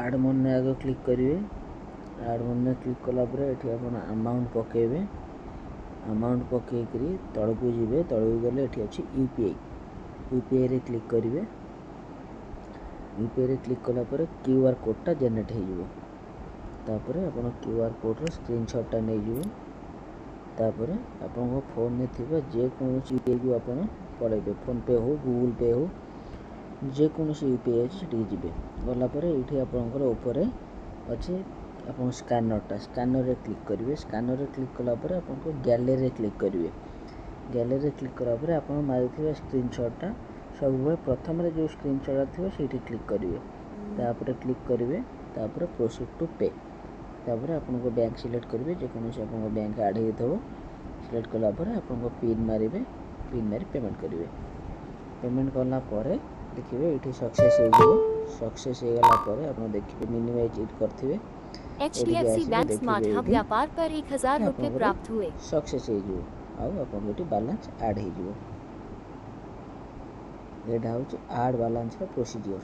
आड money आगे click करेंगे। आड money click कलापर ये आप अमाउंट पकेबे। अमाउंट पकईकरी तलू जी तलू गले ये अच्छे यूपीआई रे क्लिक करेंगे। यूपीआई रे क्लिक कलापर क्यूआर कोडटा जेनेरेट होपर आप क्यूआर कोड्र स्क्रीनशॉटा नहीं जाए। तापर आप फोन में थी जेकोसी यूपीआई को आप पलैबे फोन पे हो गूगल पे हो जेकोसी यूपीआई अच्छे जी गलापर ये आपंकर ऊपर अच्छे आप स्कानर रे क्लिक करेंगे। स्कानर रे क्लिक कलापर आप गैलरी रे क्लिक करेंगे। गैलरी रे क्लिक कलापर आप मारी स्क्रीनशॉटा सब प्रथम जो स्क्रीनशॉट थी से क्लिक करेंगे। तापर क्लिक करेंगे तापर प्रोसीड टू पे। तापर आप बैंक सिलेक्ट करेंगे जेकोसी आप बैंक आड हो सिलेक्ट कलापर आप पिन मारे पिन मारी पेमेंट करेंगे। पेमेंट कलापर देखिए ये सक्सेस हो गलापर आप देखिए मिनिमाइज इट करेंगे। HDFC बैंक स्मार्ट हब व्यापार पर 1000 रुपये प्राप्त हुए। सक्सेस हो बैलेंस आड हो। आड बैलेंस प्रोसीजर।